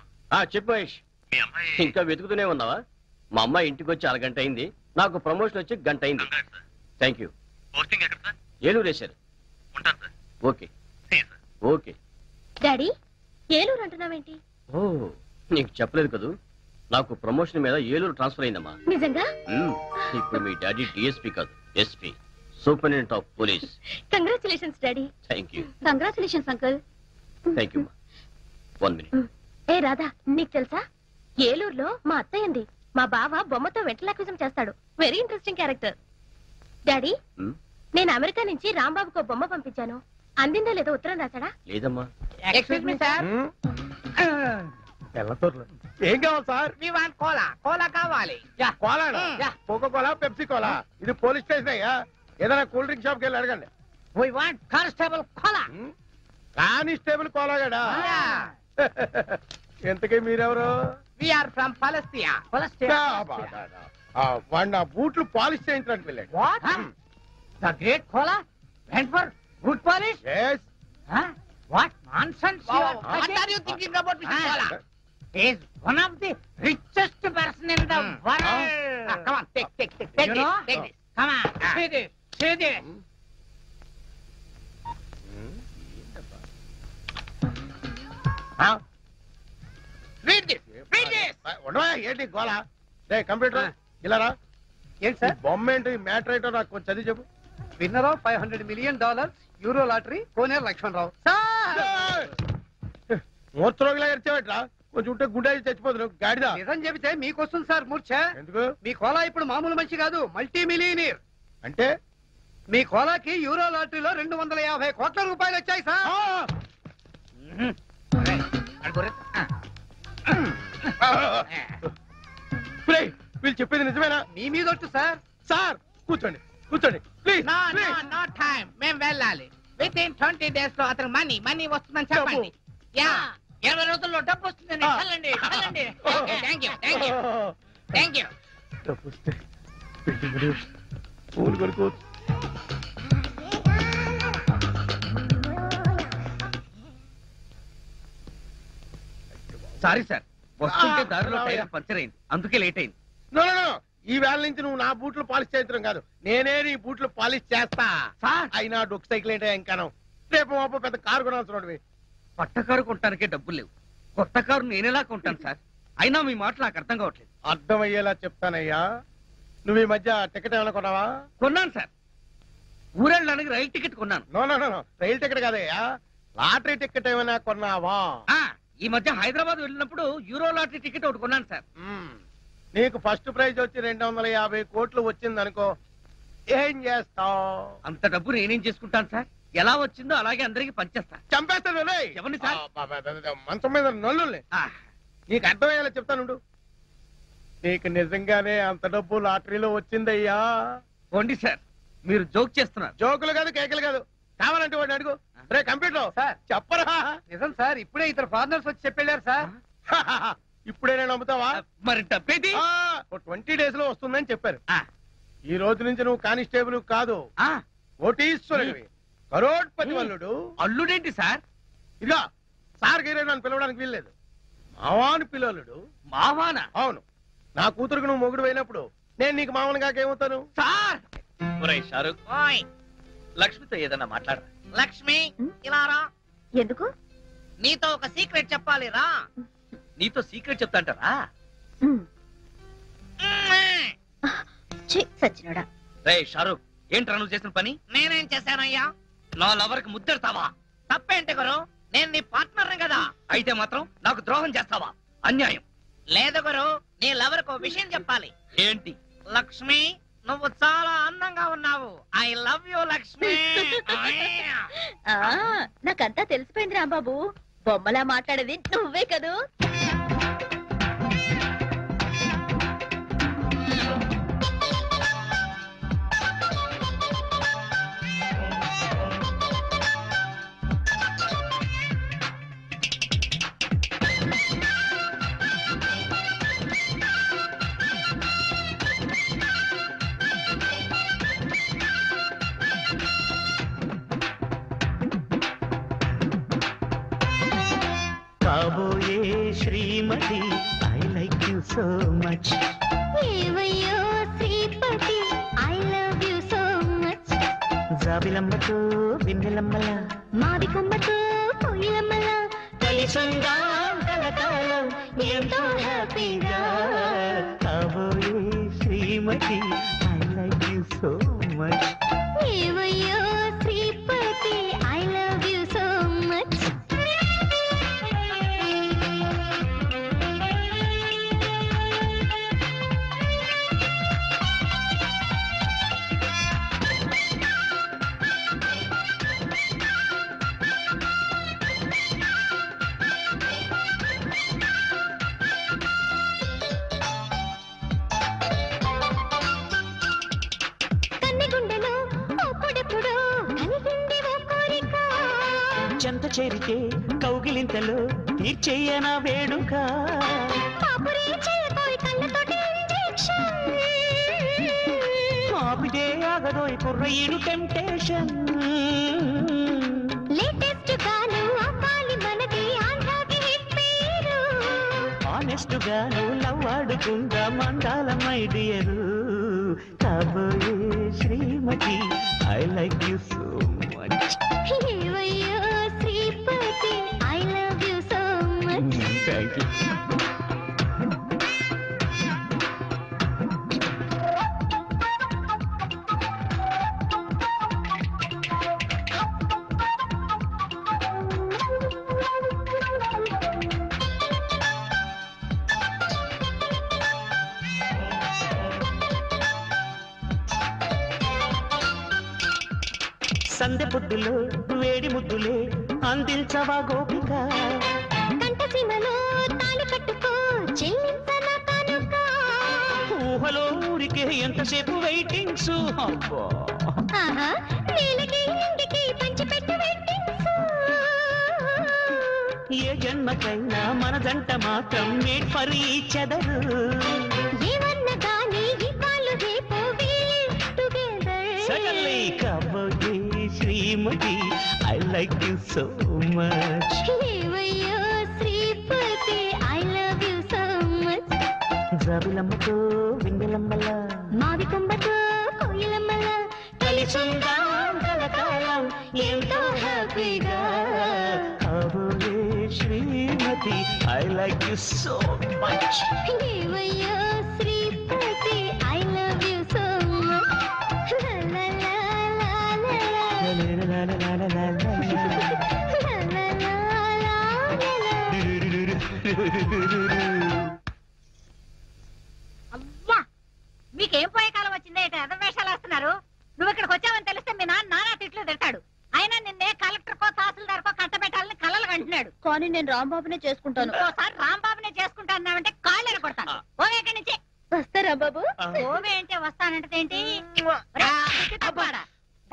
చెప్పు మహేష్. మీ అమ్మాయి ఇంకా వెతుకుతూనే ఉన్నావా? మా అమ్మాయి ఇంటికి వచ్చి 1 గంట అయింది, నాకు ప్రమోషన్ వచ్చి 1 గంట అయింది. Thank you. పోస్టింగ్ ఎక్కడ సార్? ఏలూరు వేశారు. ఉంటాను sir. Okay okay. Daddy, Eluru అంటున్నావేంటి? ఓ, నీకు చెప్పలేదు కదూ, నాకు ప్రమోషన్ మీద ఏలూరు ట్రాన్స్ఫర్ అయిందమ్మా. నిజంగా? ఇప్పుడు మీ డాడీ డిఎస్పీ కాదు, SP, superintendent of police. Congratulations daddy. Thank you. Congratulations uncle. Thank you. 1 minute. ఏ రాధా, నీకు తెలుసా ఏలూరులో మా అత్తయ్య ఉంది. మా బావ బొమ్మతో వెంటలాక్విజం చేస్తాడు. Very interesting character. డాడీ, నేను అమెరికా నుంచి రాంబాబుకు ఓ బొమ్మ పంపించాను. అందిందో లేదో ఉత్తరం రాశాడా? లేదమ్మా. Excuse me sir. ఏం కావాలి sir? We want cola. Cola కావాలి. Cola, coco cola, Pepsi cola. ఇది పోలీస్ స్టేషన్ అయ్యా, ఏదైనా కూల్ డ్రింక్ షాప్ కి వెళ్ళి అడగండి. We want constable cola. Constable కోలాగాడా? ఎంతకీ మీరెవరు? We are from Palestine. వాడు నా బూట్లు పాలిష్ చేయించడానికి వెళ్ళాడు. What? The great cola went for good polish? Yes. What nonsense you are talking? What are you thinking about Mr. Kola? He is one of the richest person in the world. Come on, take this. Come on, see this. Read this. ఉండవా ఏంటి గోళ? రే computer ఇలా రా. ఏంటి sir బొమ్మ ఏంటి matter ఏంటో నాకు కొంచెం చదివి చెప్పు. Winner of $500 million euro lottery Koneru Lakshmanarao. మూర్చరోగిలా ఎరిచేవట్రా, కొంచెం ఉంటే గుండె చచ్చిపోతున్నావు గాడిదా. నిజం చెబితే మీకు వస్తుంది సార్ మూర్ఛ. ఎందుకు? మీ కోలా ఇప్పుడు మామూలు మనిషి కాదు, మల్టీ మిలియనీర్. అంటే మీ కోలాకి యూరో లాటరీలో 250 కోట్ల రూపాయలు వచ్చాయి సార్. వీళ్ళు చెప్పేది నిజమేనా? మీ మీద ఒట్టు సార్. సార్ కూర్చోండి కూర్చోండి ప్లీజ్. నో టైం, మేము వెళ్ళాలి. విత్ ఇన్ 20 days లో అతను మనీ వస్తుందని చెప్పండి. యా 20 రోజుల్లో డబ్బు వస్తుందని వెళ్ళండి. Thank you. డబ్బు వస్తే పూలు కొనుక్కోవచ్చు. సారీ సార్, వస్తుంటే దారిలో టైర్ పంచర్ అయింది, అందుకే లేట్ అయింది. నో నో నో, ఈ వేళ నుంచి నువ్వు నా బూట్లు పాలిష్ చేయించడం కాదు, నేనే నీ బూట్లు పాలిష్ చేస్తా. అయినా డొక్ సైకిల్ ఏంటో ఇంకాను. రేపు మాపో పెద్ద కారు కొనాల్సిన పట్ట కారు కొనటానికే డబ్బులు లేవు, కొత్త కారు నేనేలా కొంటాను సార్? అయినా మీ మాట నాకు అర్థం కావట్లేదు. అర్థమయ్యేలా చెప్తానయ్యా. నువ్వు ఈ మధ్య టికెట్ ఏమైనా కొన్నావా? కొన్నాను సార్, ఊరెళ్ళడానికి రైలు టికెట్ కొన్నాను. నో నో నో, రైలు టికెట్ కాదయ్యా, లాటరీ టికెట్ ఏమైనా కొన్నావా? ఈ మధ్య హైదరాబాద్ వెళ్ళినప్పుడు యూరో లాటరీ టికెట్ ఒకటి కొన్నాను సార్. నీకు ఫస్ట్ ప్రైజ్ వచ్చి 250 కోట్లు వచ్చింది అనుకో, ఏం చేస్తావు? అంత డబ్బు నేనేం చేసుకుంటాను సార్? ఎలా వచ్చిందో అలాగే అందరికి పంచేస్తా. చంపేస్తాను. ఎవరిని సార్? మంచం మీద నల్లుల్ని. నీకు అర్థమయ్యేలా చెప్తానుండు. నీకు నిజంగానే అంత డబ్బు లాటరీలో వచ్చిందయ్యా. పోండి సార్, మీరు జోక్ చేస్తున్నారు. జోకులు కాదు, కేకలు కాదు. కావాలంటే వాడిని అడుగు. రే కంప్యూటర్ సార్ చెప్పరా. నిజం సార్, ఇప్పుడే ఇతర ఫారినర్స్ వచ్చి చెప్పారు సార్. ఇప్పుడే నేను నమ్ముతావా? మరి డబ్బేది? 20 days లో వస్తుందని చెప్పారు. ఈ రోజు నుంచి నువ్వు కానిస్టేబుల్ కాదు, కోటీశ్వరుడివి, కరోడ్పతి వల్లుడు. అల్లుడేంటి సార్? ఇదిగా సార్ గీరే నన్ను పిలవడానికి వీల్లేదు, మావాను పిల్లలుడు. మావానా? అవును, నా కూతురుకు నువ్వు మొగుడు అయినప్పుడు నేను నీకు మామూలు కాకేమవుతాను సార్? షారుఖ్, ఓయ్ లక్ష్మితో ఏదన్నా మాట్లాడరా. లక్ష్మి ఇలా రా. ఎందుకు? నీతో ఒక సీక్రెట్ చెప్పాలి రా. నీతో సీక్రెట్ చెప్తాంటారా? సచ్చినోడా. రే షారుఖ్, ఏంట్రా నువ్వు చేసిన పని? నేనేం చేశానయ్యా? నా లవర్కి ముద్దెడతావా? తప్పేంటి గురు, నేను నీ పార్ట్నర్ కదా. అయితే మాత్రం నాకు ద్రోహం చేస్తావా? అన్యాయం. లేదు గురు, నీ లవర్ కు విషయం చెప్పాలి. ఏంటి? లక్ష్మి, నువ్వు చాలా అందంగా ఉన్నావు. I love you Lakshmi. నాకంతా తెలిసిపోయింది రాంబాబు, బొమ్మలా మాట్లాడేది నువ్వే కదూ. కాబోయే శ్రీమతి, I like you so much. ఏవయ్యో శ్రీపతి, I love you so much. జాబిలమ్మతో వెన్నెలమ్మల, మాది కొమ్మతో కోయిలమ్మల, కలిసంగా కలకాలం ఎంతో హ్యాపీగా. కాబోయే శ్రీమతి, I like you so much. ఏవయ్యో శ్రీపతి, I love you so much. చెంత చేరితే కౌగిలింతలో తీర్చేయన వేడుక. ఆపితే ఆగదోయ్ కుర్రయ్యను టెంప్టేషన్. లేటెస్ట్ గాను అవ్వాలి మనది ఆంధ్రాకి హిట్ పేరు. ఆనెస్ట్ గాను లవ్ ఆడుకుందా మండాల మై డియర్. కాబోయే శ్రీమతి, I like you so much. ఏవయ్యో శ్రీపతి, I love you so much. Thank you. సందె పొద్దులో వేడి ముద్దులే అందించవా గోపిక కంటసీమలో తాళి కట్టుకో చెల్లించన కానుక ఊహలో ఊరికే ఎంతసేపు వెయిటింగ్స్ ఆహా నేలకి ఇంటికి పంచిపెట్టు వెయిటింగ్స్ ఏ జన్మకైనా మన జంట మాత్రం మేడ్ ఫర్ ఈచ్ అదర్ ఏమన్నా గానీ ఇవాళ రేపు టుగెదర్ సడన్లీ కాబోయే శ్రీమతి I like you so much ఏవయ్యో శ్రీపతి I love you so much జాబిలమ్మతో వెన్నెలమ్మల మావి కుంభతో కోయిలమ్మల కలిసుందాం కలకాలం ఎంతో హ్యాపీగా కాబోయే శ్రీమతి I like you so much ఏవయ్యో శ్రీపతి I love you so much లా లా లా లా లా అవ్వా మీకేం పోయే కాలం వచ్చిందే ఇటు ఎదవేషాలు వేస్తున్నారు. నువ్వు ఇక్కడికి వచ్చావని తెలిస్తే మీ నాన్న తిట్లు తిడతాడు. అయినా నిన్నే కలెక్టర్ కో తహసీల్దార్ కో కట్టబెట్టాలని కలలు కంటున్నాడు. కానీ నేను రాంబాబునే చేసుకుంటాను. ఓసారి రాంబాబునే చేసుకుంటానంటే కాళ్ళు కొడతాను. ఓవే ఇక్కడి నుంచి. వస్తారా బాబు? ఓవే అంటే వస్తానంటే ఏంటి?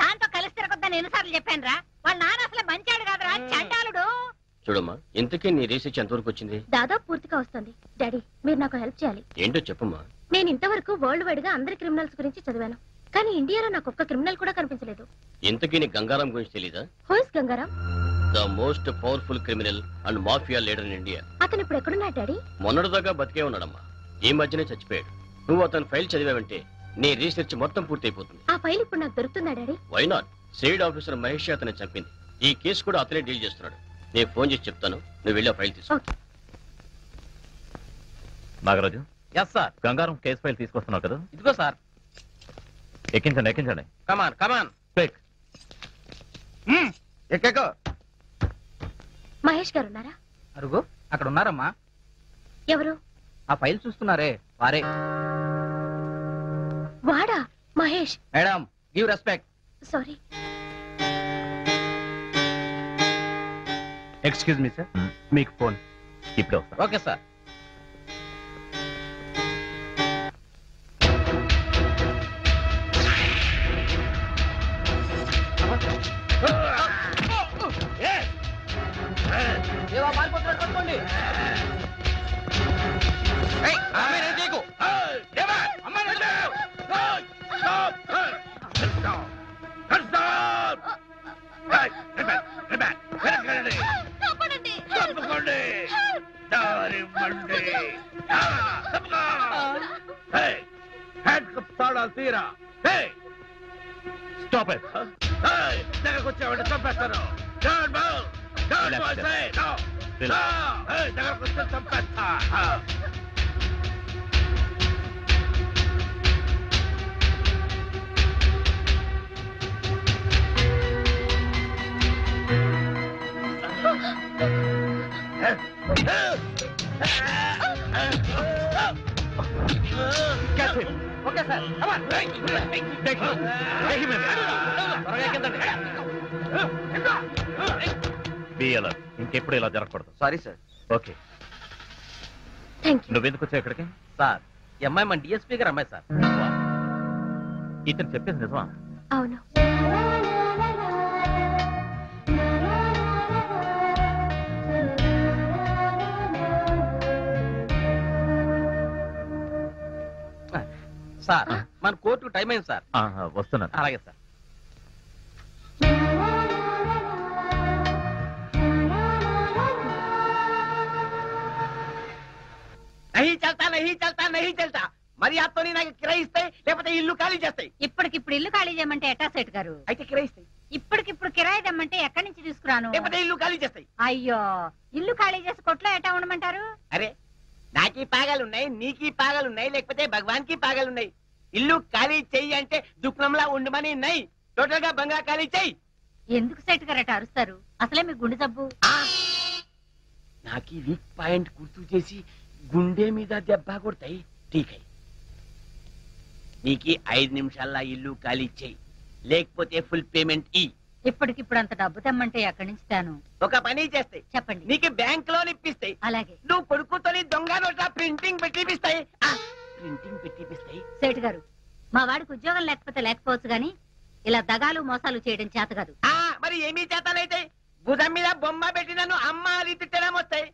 దాంతో కలిసి తిరగొద్దని ఎన్నిసార్లు చెప్పాను రా. వాళ్ళ నాన్న అసలు మంచాడు కాదురా, చండాలుడు. చూడమ్మా ఇంతకీ నీ రీసెర్చ్ ఎంతవరకు వచ్చింది? దాదాపు పూర్తిగా వస్తుంది. డాడీ మీరు నాకు హెల్ప్ చేయాలి. ఏంటో చెప్పమ్మా. నేను ఇంతవరకు వరల్డ్ వైడ్ గా అందరి క్రిమినల్స్ గురించి చదివాను, కానీ ఇండియాలో నాకు ఒక్క క్రిమినల్ కూడా కనిపించలేదు. ఇంతకీ నీ గంగారాం గురించి తెలీదా? Who is Gangaram? The most powerful criminal and mafia leader in India. అతను ఇప్పుడు ఎక్కడున్నాడు డాడీ? మొన్నటిదాకా బతికే ఉన్నాడమ్మా, ఈ మధ్యనే చచ్చిపోయాడు. నువ్వు అతని ఫైల్ చదివావంటే నీ రీసెర్చ్ మొత్తం పూర్తయిపోతుంది. ఆ ఫైల్ ఇప్పుడు నాకు దొరుకుతుందా daddy? Why not? Side officer Mahesh అతన్ని చంపింది. ఈ కేసు కూడా అతనే డీల్ చేస్తున్నాడు. నేను ఫోన్ చేసి చెప్తాను, నువ్వు వెళ్ళి ఆ ఫైల్ తీసుకో. Nagaraju, yes sir. Gangaram case file తీసుకొస్తున్నావు కదా? ఇదిగో సార్. ఎక్కించండి ఎక్కించండి. Come on come on. క్విక్. ఎక్కకో. మహేష్ గారు ఉన్నారా? అరుగు అక్కడ ఉన్నారమ్మా. ఎవరు? ఆ ఫైల్ చూస్తున్నారే వారే. వాడా Mahesh? Madam give respect. Sorry. Excuse me sir, మీకు ఫోన్. ఇప్పుడే వస్తా. Okay sir. తీరా స్టాప్ ఇట్. దగ్గరకు వచ్చావంటే చంపేస్తాను. దగ్గరకు వస్తే చంపేస్తా. Okay sir. ఇంకెప్పుడు ఇలా జరగకూడదు. Sorry sir. Okay, thank you. నువ్వెందుకు వచ్చావు ఇక్కడికి? సార్ ఈ అమ్మాయి మన డిఎస్పీ గారు అమ్మాయి సార్. ఇతను చెప్పేది నిజమా? అవును. సార్ మన కోర్టుకు టైం అయింది సార్. వస్తున్నాను. అలాగే సార్. నహీ చల్తా మరి అతని నాకు కిరాయిస్తాయి, లేకపోతే ఇల్లు ఖాళీ చేస్తాయి. ఇప్పటికిప్పుడు ఇల్లు ఖాళీ చేయమంటే ఎట్టా సెట్ గారు? అయితే కిరాయిస్తాయి. ఇప్పటికిప్పుడు కిరాయి తెమ్మంటే ఎక్కడి నుంచి తీసుకురాను? లేకపోతే ఇల్లు ఖాళీ చేస్తాయి. అయ్యో, ఇల్లు ఖాళీ చేసి కొట్లో ఎట్టా ఉండమంటారు? అరే నాకీ పాగాలున్నాయి, నీకీ పాగాలున్నాయి, లేకపోతే భగవాన్ కి పాగాలున్నాయి. ఇల్లు ఖాళీ చెయ్యి అంటే దుఃఖంలా ఉండమని నై. టోటల్ గా బంగ్లా ఖాళీ చెయ్యి. ఎందుకు సెట్ గారు అట్ట అరుస్తారు? అసలే మీ గుండె జబ్బు. నాకీ వీక్ పాయింట్ గుర్తు చేసి గుండె మీద దెబ్బ కొడతాయి. ఠీకై నీకి 5 నిమిషాల్లో ఇల్లు ఖాళీ చెయ్యి, లేకపోతే ఫుల్ పేమెంట్ ఈ. ఇప్పటికిప్పుడు అంత డబ్బు తెమ్మంటే ఎక్కడి నుంచి తాను ఒక పని చేస్తాయి, చెప్పండి. నీకు బ్యాంక్ లోన్ ఇప్పిస్తాయి, అలాగే నువ్వు కొడుకుతోని దొంగ నోట్ల ప్రింటింగ్ పెట్టిపిస్తాయి. ప్రింటింగ్ పెట్టిపిస్తాయి. సేటు గారు, మా వాడికి ఉద్యోగం లేకపోతే లేకపోవచ్చు గాని ఇలా దగాలు మోసాలు చేయడం చేత కాదు. మరి ఏమీ చేతనైతే భుజం మీద బొమ్మ పెట్టి నన్ను అమ్మ అని తిట్టడం వస్తాయి.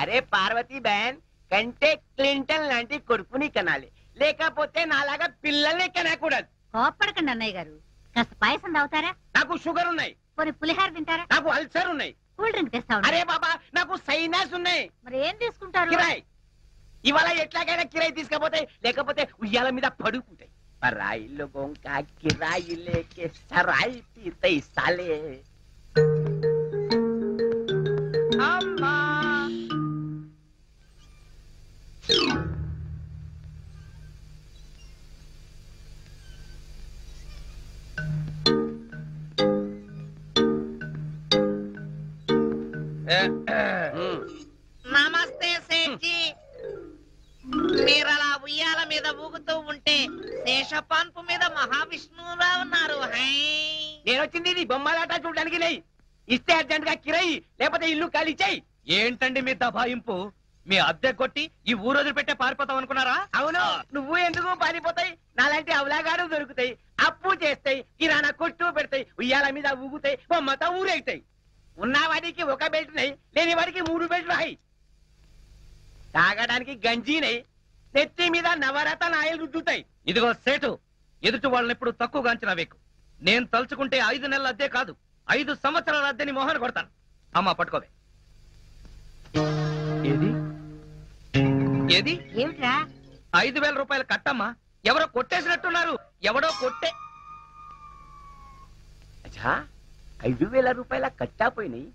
అరే పార్వతీ బ్యాన్ కంటే క్లింటన్ లాంటి కొడుకుని కనాలి, లేకపోతే నాలాగా పిల్లల్ని కనకూడదు. కోప్పడకండి అన్నయ్య గారు, కాస్త పాయసం తాగుతారా? నాకు షుగర్ ఉన్నాయి, పోనీ పులిహార తింటారా? నాకు అల్సర్ ఉన్నాయి. కూల్ డ్రింక్ తెస్తా ఉండు. అరే బాబా నాకు సైనస్ ఉన్నాయి. మరి ఏం తీసుకుంటారు? కిరాయి ఇవాళ ఎట్లాగైనా కిరాయి తీసుకపోతే, లేకపోతే ఉయ్యాల మీద పడుకుంటాయి. పరాయి లోగోं का किराई लेके सराय पीते साले. అమ్మా నమస్తే సేఠ్జీ. మీరలా ఉయ్యాల మీద ఊగుతూ ఉంటే శేషపాన్పు మీద మహావిష్ణువులా ఉన్నారు. హై నేను వచ్చింది ఇది బొమ్మలాట చూడడానికి నెయ్యి ఇస్తే అర్జెంట్ గా కిరాయి, లేకపోతే ఇల్లు ఖాళీ చేయి. ఏంటండి మీ దబాయింపు? మీ అద్దె కొట్టి ఈ ఊరోజు పెట్టే పారిపోతాం అనుకున్నారా? అవును, నువ్వు ఎందుకు పారిపోతాయి? నాలాంటి అవలాగాడు దొరుకుతాయి, అప్పు చేస్తాయి, కిరాణా కొట్టు పెడతాయి, ఉయ్యాల మీద ఊగుతాయి, బొమ్మతో ఊరేగుతాయి. ఉన్నవాడికి ఒక బెల్ట్ నై, లేని వాడికి 3 బెల్ట్లు హై. తాగడానికి గంజీనై, నెత్తి మీద నవరత్న ఆయిల్ రుద్దుతాయి. ఇదిగో సేటు, ఎదుటి వాళ్ళని ఎప్పుడు తక్కువగా అంచనా వేకు. నేను తలుచుకుంటే 5 నెలల అద్దె కాదు, 5 సంవత్సరాల అద్దెని మోహన కొడతాను. అమ్మా పట్టుకోవే. ఏది ఏది ఏమిట్రా? 5,000 రూపాయలు కట్టమ్మా. ఎవరో కొట్టేసినట్టున్నారు. ఎవడో కొట్టే. అచ్చా 5,000 రూపాయల కట్టాపోయినాయి,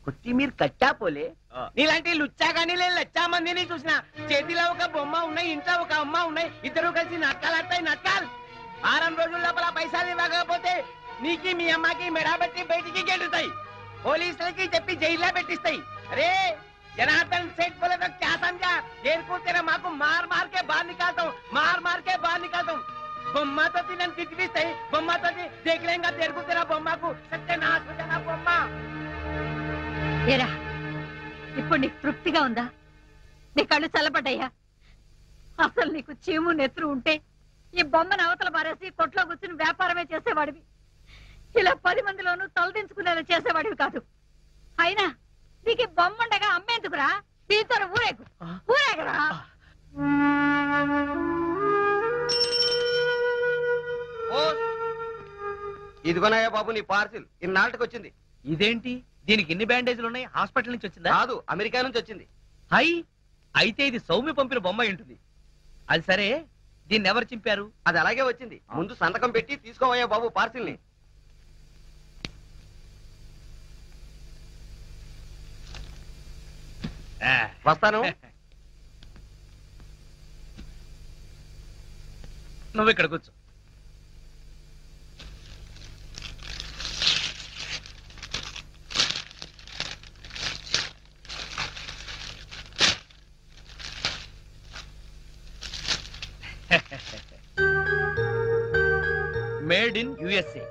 కొట్టి మీరు కట్టాపోలే. నీలాంటి లుచ్చాగాని లచ్చా మందిని చూసిన. చేతిలో ఒక బొమ్మ ఉన్నాయి, ఇంట్లో ఒక అమ్మ ఉన్నాయి, ఇద్దరు కలిసి నట్కాలాడతాయి. నట్కాలు 6 రోజుల లోపల పైసలు ఇవ్వకపోతే నీకి మీ అమ్మకి మెడబెట్టి బయటికి గెలుతాయి, పోలీసులకి చెప్పి జైల్లో పెట్టిస్తాయి. అరే జనార్దన్ सेठ बोले तो क्या समझा? देर को तेरा माँ को मार मार के बाहर निकालता हूँ, मार मार के बाहर निकालता हूँ. बम्मा तो तीन तिटविस्ताई, बम्मा तो देख लेंगा देर को तेरा बम्मा को सत्यानाश हो जाना बम्मा. ఏరా, ఇప్పుడు నీకు తృప్తిగా ఉందా? నీ కళ్ళు చల్లబడ్డాయా? అసలు నీకు చీము నెత్తురు ఉంటే ఈ బొమ్మను అవతల పారేసి కొట్లో కూర్చుని వ్యాపారమే చేసేవాడివి. ఇలా 10 మందిలోనూ తలదించుకునేలా చేసేవాడివి కాదు. అయినా నీకు బొమ్మ ఉండగా అమ్మేందుకురా? దీంతో ఊరేగు, ఊరేగరా. ఇదిగోనయ్యా బాబు నీ పార్సిల్, ఇన్నాళ్ళకి వచ్చింది. ఇదేంటి, దీనికి ఇన్ని బ్యాండేజ్లు ఉన్నాయి? హాస్పిటల్ నుంచి వచ్చిందా? కాదు, అమెరికా నుంచి వచ్చింది. హై, అయితే ఇది సౌమ్య పంపిన బొమ్మ ఉంటుంది. అది సరే, దీన్ని ఎవరు చింపారు? అది అలాగే వచ్చింది. ముందు సంతకం పెట్టి తీసుకోవయ్యా బాబు పార్సిల్ ని. వస్తాను. నువ్వు ఇక్కడ కూర్చో. Made in USA.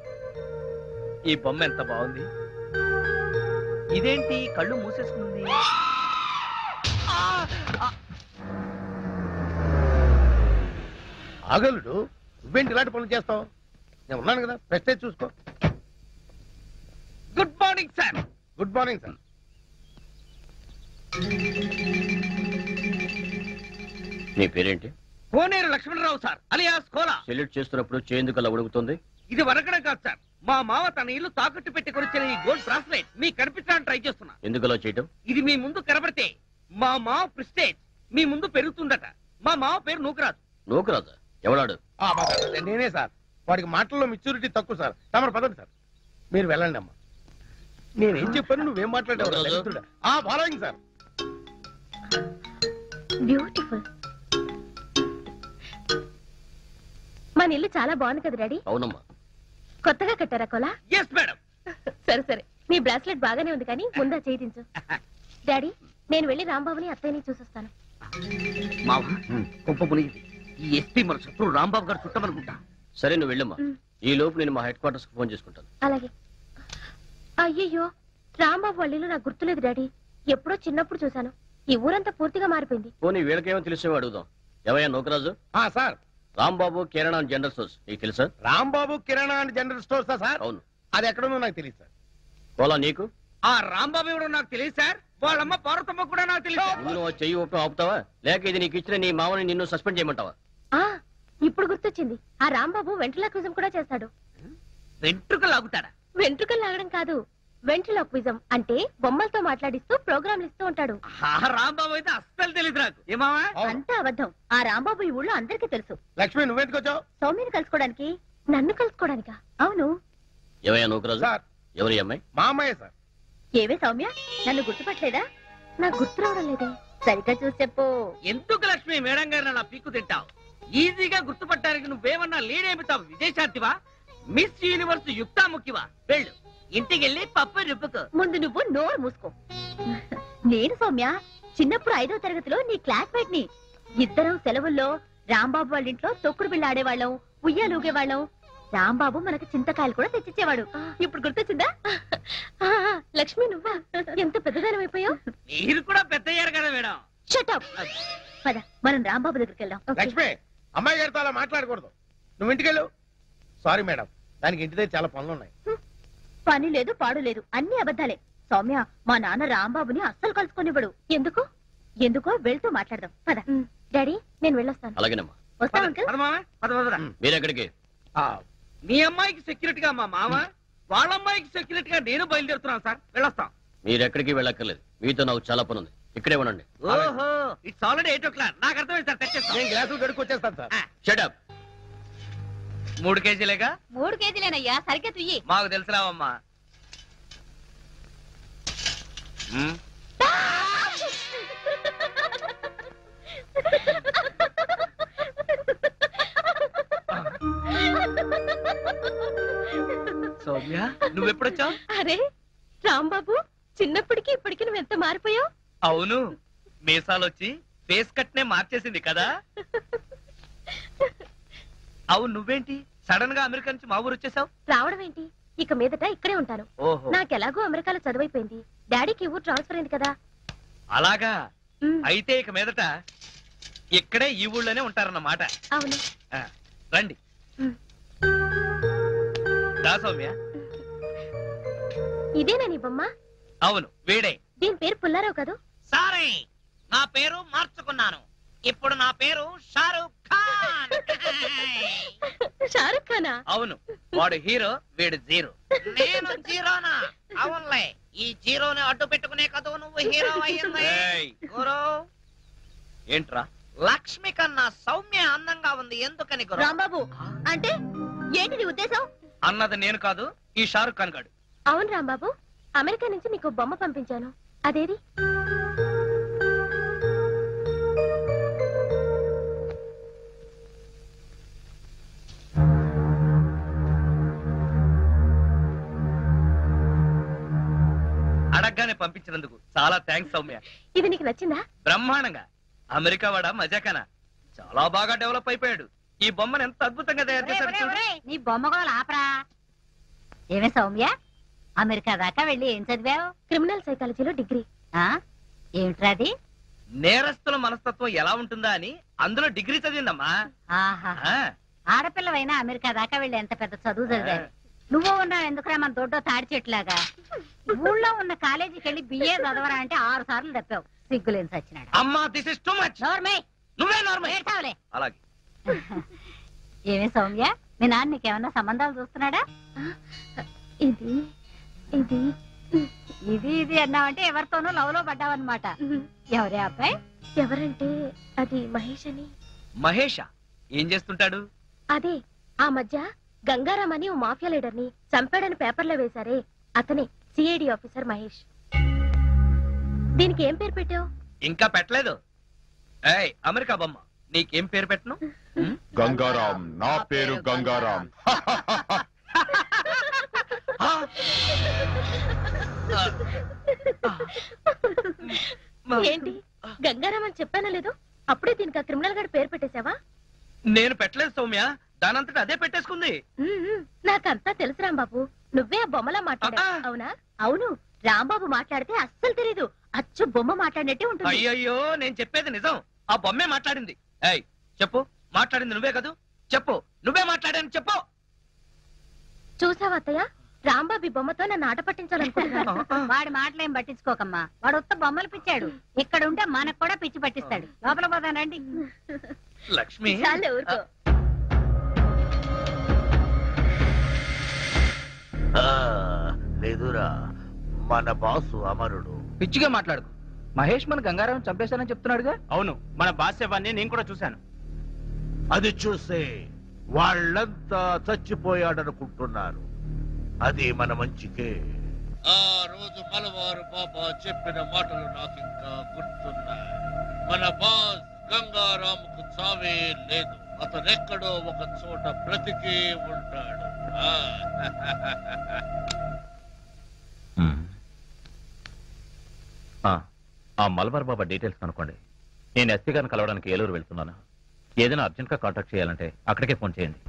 ఈ బొమ్మ ఎంత బాగుంది. ఇదేంటి కళ్ళు మూసేసుకుంది? ఆగలుడు, నువ్వేంటి ఇలాంటి పనులు చేస్తావు? నేను ఉన్నాను కదా, ప్రెస్టేజ్ చూసుకో. Good morning sir. Good morning sir. నీ పేరేంటి? Koneru Lakshmanarao sir, alias Kola. Salute చేస్తున్నప్పుడు చేందుకు అలా ఉడుకుతుంది. ఇది వరకడం కాదు సార్, మా మావ తన ఇల్లు తాకట్టు పెట్టి కొనిచ్చిన ఈ గోల్డ్ బ్రాస్లెట్ మీకు కనిపించడానికి ట్రై చేస్తున్నా. ఎందుకు అలా చేయటం? ఇది మీ ముందు కనబడితే మా మావ ప్రెస్టేజ్ మీ ముందు పెరుగుతుందట. మా మావ పేరు నూకరాజు. నూకరాజా? ఎవడాడు? నేనే సార్. వాడికి మాటల్లో మెచ్యూరిటీ తక్కువ సార్. తమరు పదండి సార్, మీరు వెళ్ళండి అమ్మా. నేనేం చెప్పాను, నువ్వేం మాట్లాడావు? Following sir. బ్యూటిఫుల్. మన ఇల్లు చాలా బాగుంది కదా డాడీ? అవునమ్మా. కొత్తగా కట్టారా కోలా? Yes madam. సరే సరే, నీ బ్రాస్లెట్ బాగానే ఉంది కానీ ముందా చేయించు. డాడీ, నేను వెళ్ళి రాంబాబుని అత్తయ్యని చూసొస్తాను. మావ గొప్ప మునిగింది. ఈ ఎస్పీ మన శత్రువు రాంబాబు గారు చుట్టమనుకుంటా. సరే నువ్వు వెళ్ళమ్మా. ఈ లోపు నేను మా హెడ్ క్వార్టర్స్ కు ఫోన్ చేసుకుంటాను. అలాగే. అయ్యయ్యో, రాంబాబు వాళ్ళ ఇల్లు నాకు గుర్తులేదు డాడీ. ఎప్పుడో చిన్నప్పుడు చూశాను. ఈ ఊరంతా పూర్తిగా మారిపోయింది. పోనీ వీళ్ళకేమో తెలిసేవో అడుగుదాం. ఎవయ్యా నూకరాజు? సార్, రాంబాబు కిరాణా జనరల్ స్టోర్స్ నీకు తెలుసా? రాంబాబు కిరాణా అండ్ జనరల్ స్టోర్సా సార్? అవును. అది ఎక్కడుందో నాకు తెలియదు సార్. కోలా నీకు? ఆ రాంబాబు ఎవడో నాకు తెలియదు సార్. వాళ్ళమ్మ పార్వతమ్మ కూడా నాకు తెలియదు. ముందు నువ్వు చెయ్యి ఊపడం ఆపుతావా, లేక ఇది నీకు ఇచ్చిన నీ మామని నిన్ను సస్పెండ్ చేయమంటావా? ఆ ఇప్పుడు గుర్తొచ్చింది. ఆ రాంబాబు వెంట్రులాక్విజం కూడా చేస్తాడు. వెంట్రుకలు లాగుతాడా? వెంట్రుకలు లాగడం కాదు, వెంట్రులాక్విజం అంటే బొమ్మలతో మాట్లాడిస్తూ ప్రోగ్రాంలు ఇస్తూ ఉంటాడు. ఆ రాంబాబు అయితే అస్సలు తెలియదు నాకు. ఏమావా? అంతా అబద్ధం. ఆ రాంబాబు ఈ ఊళ్ళో అందరికీ తెలుసు. లక్ష్మి, నువ్వెందుకు వచ్చావు? సౌమ్యని కలుసుకోవడానికి. నన్ను కలుసుకోవడానికా? అవును. ఎవయ్యా నూకరాజు? సార్, ఎవరి అమ్మాయి? మా అమ్మాయి సార్. ఏవే సౌమ్య, నన్ను గుర్తుపట్టలేదా? నాకు గుర్తు రావడం లేదే. సరిగ్గా చూసి చెప్పు. ఎందుకు లక్ష్మి మేడం గారిని అలా పీక్కు తింటావు? ఈజీగా గుర్తుపట్టడానికి నువ్వేమన్నా లీడేమితావు? విజయశాంతివా? Miss universe యుక్తాముఖివా? వెళ్ళు, ఇంటికి వెళ్ళి పప్పు రుబ్బుకో. ముందు నువ్వు నోరు మూసుకో. నేను సౌమ్య చిన్నప్పుడు 5వ తరగతిలో నీ క్లాస్మేట్ ని. ఇద్దరం సెలవుల్లో రాంబాబు వాళ్ళ ఇంట్లో తొక్కుడు బిళ్ళ ఆడేవాళ్ళం, ఉయ్యాలూగేవాళ్ళం. రాంబాబు మనకు చింతకాయలు కూడా తెచ్చిచ్చేవాడు. ఇప్పుడు గుర్తొచ్చిందా? లక్ష్మి, నువ్వా? ఎంత పెద్దదానం అయిపోయావు. మీరు కూడా పెద్దయ్యారు కదా మేడం. షటప్. పద, మనం రాంబాబు దగ్గరికి వెళ్దాం. ఓకే? లక్ష్మి, అమ్మాయి గారితో అలా మాట్లాడకూడదు. నువ్వు ఇంటికి వెళ్ళు. సారీ మేడం, దానికి ఇంటి దగ్గర చాలా పనులు ఉన్నాయి. పని లేదు, పాడు లేదు, అన్ని అబద్ధాలే. సౌమ్య, మా నాన్న రాంబాబుని అస్సలు కలుసుకొనివ్వడు. ఎందుకు? ఎందుకో వెళ్తూ మాట్లాడదాం. పద. డాడీ, నేను వెళ్ళొస్తాను. అలాగేనమ్మా. వస్తా అంకుల్. పద మామ, పద పదరా. మీరెక్కడికి? మీ అమ్మాయికి సెక్యూరిటీగా మా మామ, వాళ్ళ అమ్మాయికి సెక్యూరిటీగా నేను బయలుదేరుతున్నాను సార్. వెళ్ళొస్తాం. మీరెక్కడికి వెళ్ళక్కర్లేదు. మీతో నాకు చాలా పని ఉంది. ఇక్కడే ఉండండి. ఓహో, ఇట్స్ ఆల్రెడీ 8 o'clock. నాకు అర్థమైంది సార్. తెచ్చేస్తాం. నేను గ్లాసులు కడుక్కొచ్చేస్తాను సార్. Shut up. 3 కేజీలేగా? 3 కేజీలేనయ్యా, సరిగ్గా తుయ్యి. మాకు తెలుసురావమ్మా. సౌమ్య, నువ్వెప్పుడొచ్చావు? అరే రాంబాబు, చిన్నప్పటికి ఇప్పటికి నువ్వు ఎంత మారిపోయావు. అవును, మీసాలొచ్చి ఫేస్ కట్ నే మార్చేసింది కదా. అవును, నువ్వేంటి సడన్ గా అమెరికా నుంచి మా ఊరు వచ్చేసావు? రావడం ఏంటి, ఇక మీదట ఇక్కడే ఉంటాను. ఓహో, నాకెలాగో అమెరికాలో చదువైపోయింది. డాడీకి ఊరు ట్రాన్స్ఫర్ అయింది కదా. అలాగా. ఉమ్, అయితే ఇక మీదట ఇక్కడే ఈ ఊళ్ళోనే ఉంటారన్నమాట. అవును. ఆ, రండి. ఉమ్. దా సౌమ్య. ఇదేనా నీ బొమ్మ? అవును, వీడే. దీని పేరు పుల్లారావు కదూ? సారీ, నా పేరు మార్చుకున్నాను. ఇప్పుడు నా పేరు షారూక్ ఖాన్. షారుఖ్ ఖానా? అవును, వాడు హీరో, వీడు జీరో. నేను జీరోనా? అవునులే, ఈ జీరోని అడ్డు పెట్టుకునే కదా నువ్వు హీరో అయ్యింది. ఏయ్, గురు, ఏంట్రా? లక్ష్మి కన్నా సౌమ్య అందంగా ఉంది. ఎందుకని గురు? రాంబాబు, అంటే ఏంటి నీ ఉద్దేశం? అన్నది నేను కాదు, ఈ షారుఖ్ ఖాన్ గాడు. అవును రాంబాబు, అమెరికా నుంచి నీకు బొమ్మ పంపించాను. అదేది? అడగ్గానే పంపించినందుకు చాలా థ్యాంక్స్ సౌమ్య. ఇది నీకు నచ్చిందా? బ్రహ్మాండంగా. అమెరికా వాడ మజాకనా చాలా బాగా డెవలప్ అయిపోయాడు. ఈ బొమ్మను ఎంత అద్భుతంగా తయారు చేశాడు చూడు. నీ బొమ్మ కూడా ఆపరా. ఏమే సౌమ్య, అమెరికా దాకా వెళ్ళి ఏం చదివావు? క్రిమినల్ సైకాలజీలో డిగ్రీ. ఏమిట్రాది? నేరస్తుల మనస్తత్వం ఎలా ఉంటుందా అని అందులో డిగ్రీ చదివిందమ్మా. ఆహా, ఆ, ఆడపిల్లవైనా అమెరికా దాకా వెళ్ళి ఎంత పెద్ద చదువు చదివావు. నువ్వు ఉన్నావు ఎందుకురా మన దొడ్డో తాడి చెట్లాగా. ఊళ్ళో ఉన్న కాలేజీకి వెళ్ళి బిఏ చదవరా అంటే 6 సార్లు తప్పావు. సిగ్గులేని సచ్చినాడు. అమ్మా, దిస్ ఇస్ టూ మచ్. నోర్మే, నువ్వే నార్మల్. ఏడ్చావులే. అలాగే. ఏమే సౌమ్య, మీ నాన్న నీకేమన్నా సంబంధాలు చూస్తున్నాడా? ఇది ఇది ఇది ఇది అన్నావంటే ఎవరితోనూ లవ్ లో పడ్డావన్నమాట. ఎవరే అబ్బాయి? ఎవరంటే అది మహేష్ అని. మహేషా? ఏం చేస్తుంటాడు? అదే, ఆ మధ్య గంగారాం అని ఓ మాఫియా లీడర్ ని చంపాడని పేపర్లో వేశారే, అతనే సిఐడి ఆఫీసర్ మహేష్. దీనికి ఏం పేరు పెట్టావు? ఇంకా పెట్టలేదు. ఏయ్, అమెరికా బొమ్మ, నీకేం పేరు పెట్టను? గంగారాం. నా పేరు గంగారాం. ఏంటి, గంగారాం అని చెప్పానా లేదు? అప్పుడే దీనికి ఆ క్రిమినల్ గారి పేరు పెట్టేశావా? నేను పెట్టలేదు సౌమ్య, దానంతట అదే పెట్టేసుకుంది. నాకంతా తెలుసు రాంబాబు. నువ్వే ఆ బొమ్మలా మాట్లాడా ఆ. అవునా? అవును, రాంబాబు మాట్లాడితే అస్సలు తెలీదు. అచ్చు బొమ్మ మాట్లాడినట్టే ఉంటుంది. అయ్యయ్యో నేను చెప్పేది నిజం. ఆ బొమ్మే మాట్లాడింది. ఏయ్ చెప్పు, మాట్లాడింది నువ్వే కదూ? చెప్పు, నువ్వే మాట్లాడాను చెప్పు. చూసావా అత్తయ్య, రాంబాబు ఈ బొమ్మతో నన్ను ఆట పట్టించాలనుకుంటున్నాను. వాడి మాటలేం పట్టించుకోకమ్మా. వాడు ఉత్త బొమ్మలు పిచ్చాడు. ఇక్కడ ఉంటే మనకు కూడా పిచ్చి పట్టిస్తాడు. లోపల పోదానండి. లక్ష్మి చాలే ఊరుకో. లేదురా, మన బాసు అమరుడు. పిచ్చిగా మాట్లాడుకు. మహేష్ మన గంగారావు చంపేశానని చెప్తున్నాడుగా. అవును, మన బాస్ శవాన్ని నేను కూడా చూశాను. అది చూసే వాళ్ళంతా చచ్చిపోయాడనుకుంటున్నారు. అది మన మంచికే. ఆ రోజు మలవారు బాబా చెప్పిన మాటలు నాకు ఇంకా గుర్తున్నాయి. మన బాస్ గంగారాముకు చావే లేదు. అతనెక్కడో ఒక చోట బ్రతికే ఉంటాడు. ఆ మలబార్ బాబా డీటెయిల్స్ కనుక్కోండి. నేను ఎస్పీ గారిని కలవడానికి ఏలూరు వెళ్తున్నాను. ఏదైనా అర్జెంట్ గా కాంటాక్ట్ చేయాలంటే అక్కడికే ఫోన్ చేయండి.